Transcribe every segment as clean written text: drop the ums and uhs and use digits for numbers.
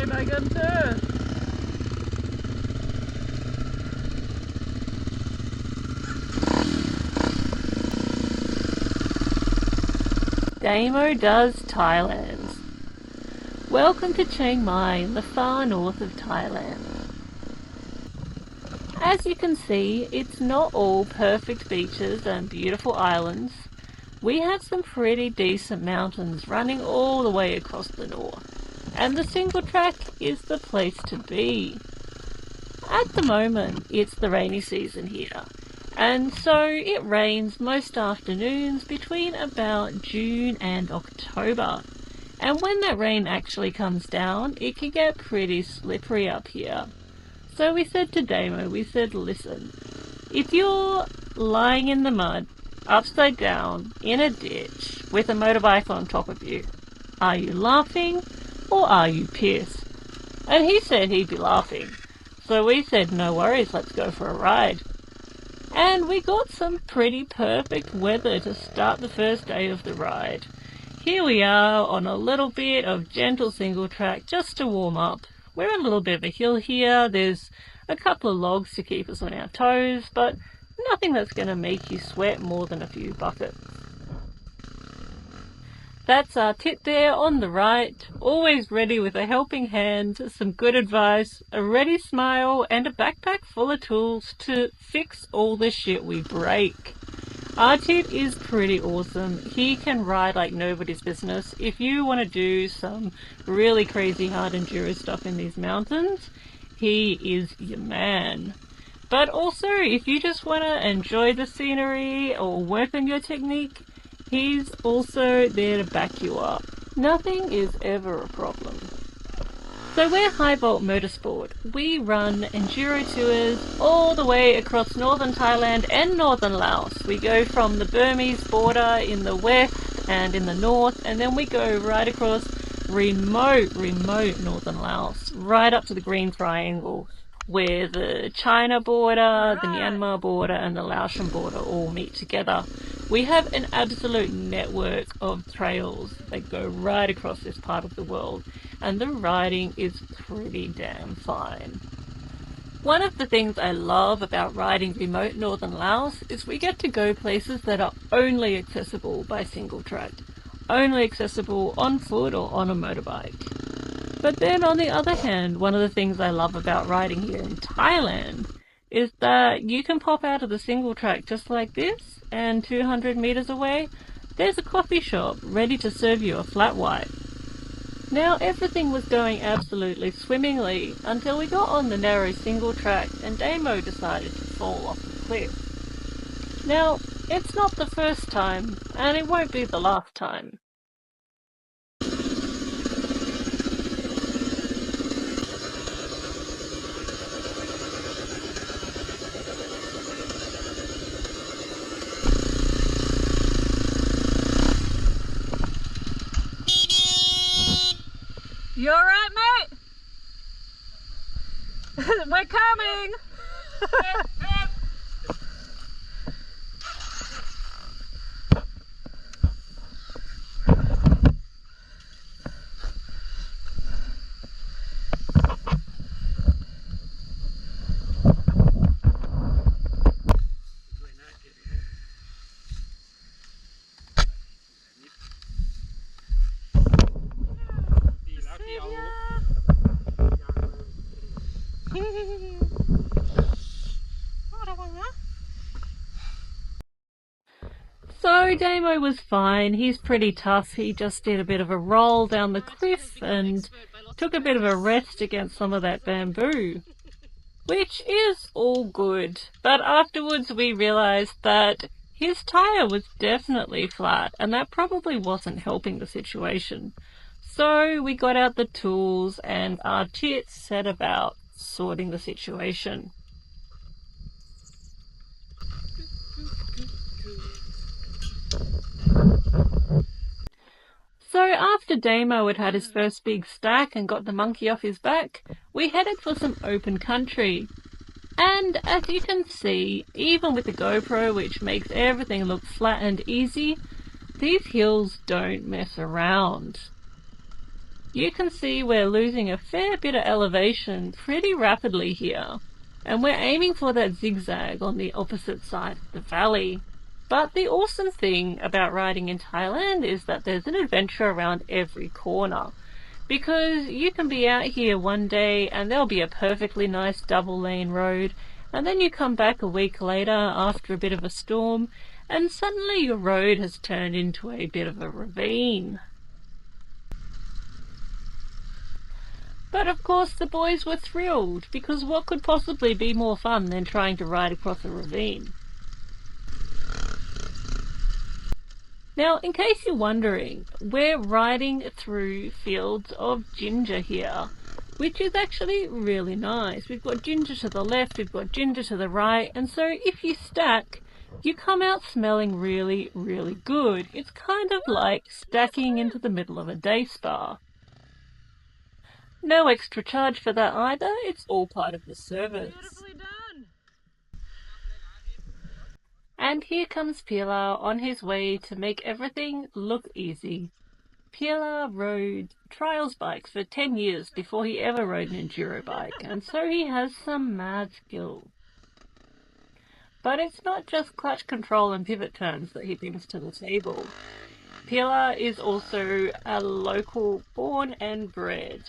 shenanigans. Damo does Thailand. Welcome to Chiang Mai in the far north of Thailand. As you can see, it's not all perfect beaches and beautiful islands. We have some pretty decent mountains running all the way across the north, and the single track is the place to be. At the moment, it's the rainy season here, and so it rains most afternoons between about June and October. And when that rain actually comes down, it can get pretty slippery up here. So we said to Damo, listen, if you're lying in the mud, upside down, in a ditch, with a motorbike on top of you, are you laughing or are you pissed? And he said he'd be laughing. So we said, no worries, let's go for a ride. And we got some pretty perfect weather to start the first day of the ride. Here we are on a little bit of gentle single track just to warm up. We're on a little bit of a hill here, there's a couple of logs to keep us on our toes, but nothing that's going to make you sweat more than a few buckets. That's our tit there on the right, always ready with a helping hand, some good advice, a ready smile, and a backpack full of tools to fix all the shit we break. Our tit is pretty awesome. He can ride like nobody's business. If you want to do some really crazy hard enduro stuff in these mountains, he is your man. But also, if you just want to enjoy the scenery or work on your technique, he's also there to back you up. Nothing is ever a problem. So we're HiVolt Motorsport. We run enduro tours all the way across northern Thailand and northern Laos. We go from the Burmese border in the west and in the north, and then we go right across remote northern Laos, right up to the Green Triangle, where the China border, the Myanmar border, and the Laotian border all meet together. We have an absolute network of trails that go right across this part of the world, and the riding is pretty damn fine. One of the things I love about riding remote northern Laos is we get to go places that are only accessible by single track, only accessible on foot or on a motorbike. But then on the other hand, one of the things I love about riding here in Thailand is that you can pop out of the single track just like this, and 200 meters away, there's a coffee shop ready to serve you a flat white. Now everything was going absolutely swimmingly until we got on the narrow single track and Damo decided to fall off the cliff. Now, it's not the first time, and it won't be the last time. You alright, mate? We're coming! So Damo was fine, he's pretty tough, he just did a bit of a roll down the cliff and took a bit of a rest against some of that bamboo, which is all good, but afterwards we realised that his tyre was definitely flat and that probably wasn't helping the situation. So we got out the tools and our tit set about sorting the situation. So after Damo had had his first big stack and got the monkey off his back, we headed for some open country. And as you can see, even with the GoPro, which makes everything look flat and easy, these hills don't mess around. You can see we're losing a fair bit of elevation pretty rapidly here, and we're aiming for that zigzag on the opposite side of the valley. But the awesome thing about riding in Thailand is that there's an adventure around every corner, because you can be out here one day and there'll be a perfectly nice double lane road, and then you come back a week later after a bit of a storm and suddenly your road has turned into a bit of a ravine. But of course the boys were thrilled, because what could possibly be more fun than trying to ride across a ravine? Now, in case you're wondering, we're riding through fields of ginger here, which is actually really nice. We've got ginger to the left, we've got ginger to the right, and so if you stack, you come out smelling really, really good. It's kind of like stacking into the middle of a day spa. No extra charge for that either, it's all part of the service. Beautifully done. And here comes Pilar on his way to make everything look easy. Pilar rode trials bikes for 10 years before he ever rode an enduro bike, and so he has some mad skill. But it's not just clutch control and pivot turns that he brings to the table. Pilar is also a local born and bred.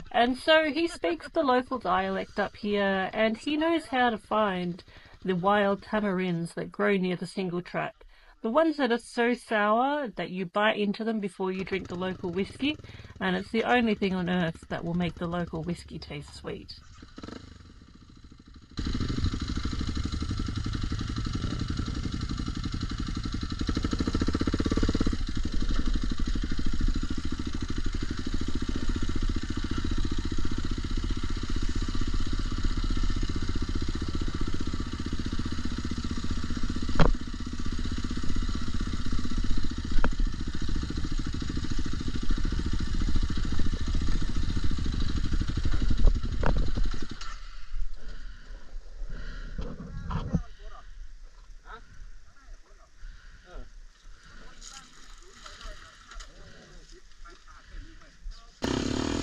And so he speaks the local dialect up here, and he knows how to find the wild tamarins that grow near the single track. The ones that are so sour that you bite into them before you drink the local whiskey, and it's the only thing on earth that will make the local whiskey taste sweet.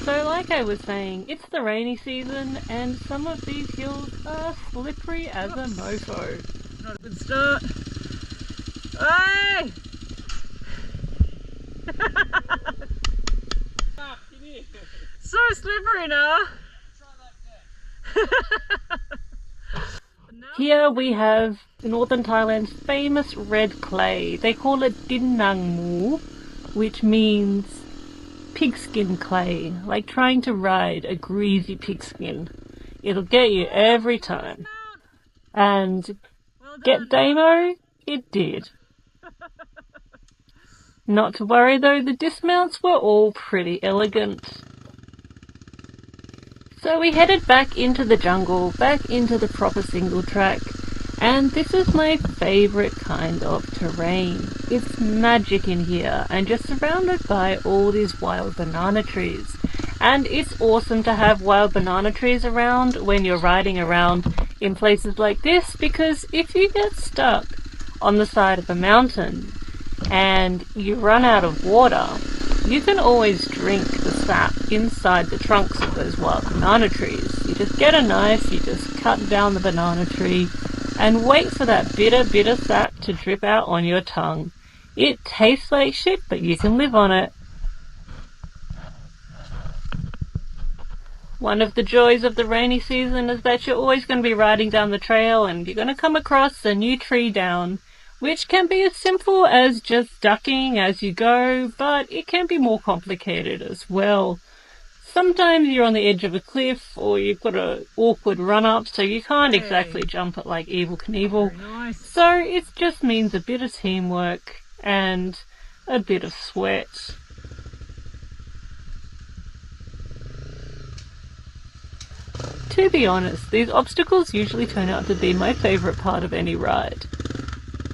So like I was saying, it's the rainy season and some of these hills are slippery as a mofo. Not a good start. Hey! So slippery now. Here we have northern Thailand's famous red clay. They call it Din Nang Mu, which means pigskin clay, like trying to ride a greasy pigskin. It'll get you every time. And get Damo? It did. Not to worry though, the dismounts were all pretty elegant. So we headed back into the jungle, back into the proper single track, and this is my favourite kind of terrain. It's magic in here, and just surrounded by all these wild banana trees. And it's awesome to have wild banana trees around when you're riding around in places like this, because if you get stuck on the side of a mountain and you run out of water, you can always drink the sap inside the trunks of those wild banana trees. You just get a knife, you just cut down the banana tree, and wait for that bitter sap to drip out on your tongue. It tastes like shit, but you can live on it. One of the joys of the rainy season is that you're always going to be riding down the trail and you're going to come across a new tree down, which can be as simple as just ducking as you go, but it can be more complicated as well. Sometimes you're on the edge of a cliff, or you've got an awkward run-up, so you can't exactly jump it like Evel Knievel. Nice. So it just means a bit of teamwork and a bit of sweat. To be honest, these obstacles usually turn out to be my favourite part of any ride.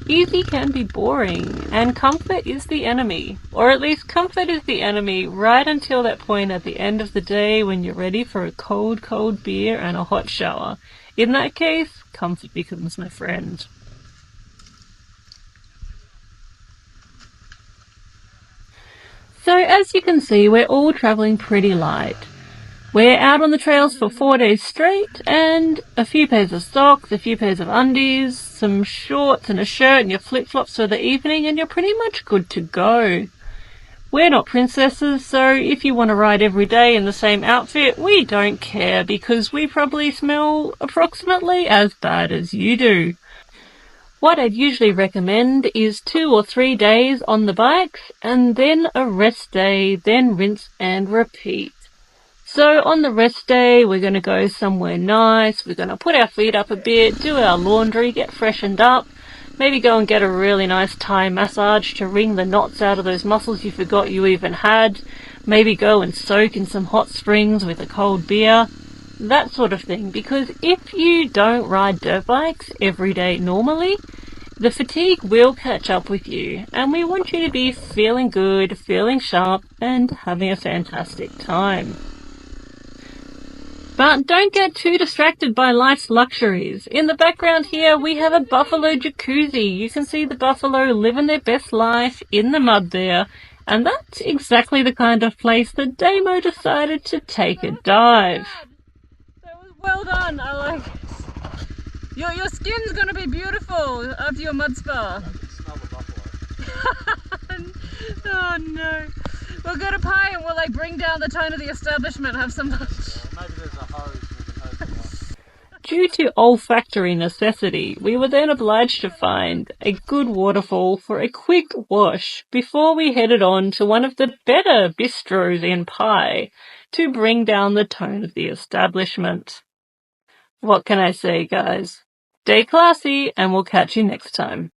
Easy can be boring, and comfort is the enemy. Or at least comfort is the enemy right until that point at the end of the day when you're ready for a cold, cold beer and a hot shower. In that case, comfort becomes my friend. So as you can see, we're all travelling pretty light. We're out on the trails for 4 days straight, and a few pairs of socks, a few pairs of undies, some shorts and a shirt and your flip-flops for the evening, and you're pretty much good to go. We're not princesses, so if you want to ride every day in the same outfit, we don't care, because we probably smell approximately as bad as you do. What I'd usually recommend is 2 or 3 days on the bikes, and then a rest day, then rinse and repeat. So on the rest day, we're going to go somewhere nice, we're going to put our feet up a bit, do our laundry, get freshened up, maybe go and get a really nice Thai massage to wring the knots out of those muscles you forgot you even had, maybe go and soak in some hot springs with a cold beer, that sort of thing. Because if you don't ride dirt bikes every day normally, the fatigue will catch up with you, and we want you to be feeling good, feeling sharp, and having a fantastic time. But don't get too distracted by life's luxuries. In the background here, we have a buffalo jacuzzi. You can see the buffalo living their best life in the mud there. And that's exactly the kind of place that Damo decided to take a dive. That was well done. I like it. Your skin's going to be beautiful after your mud spa. I can smell the buffalo. Oh no. We'll go to Pai and we'll like bring down the tone of the establishment, have some lunch. Maybe there's a hose we can hose them off. Due to olfactory necessity, we were then obliged to find a good waterfall for a quick wash before we headed on to one of the better bistros in Pai to bring down the tone of the establishment. What can I say, guys? Stay classy, and we'll catch you next time.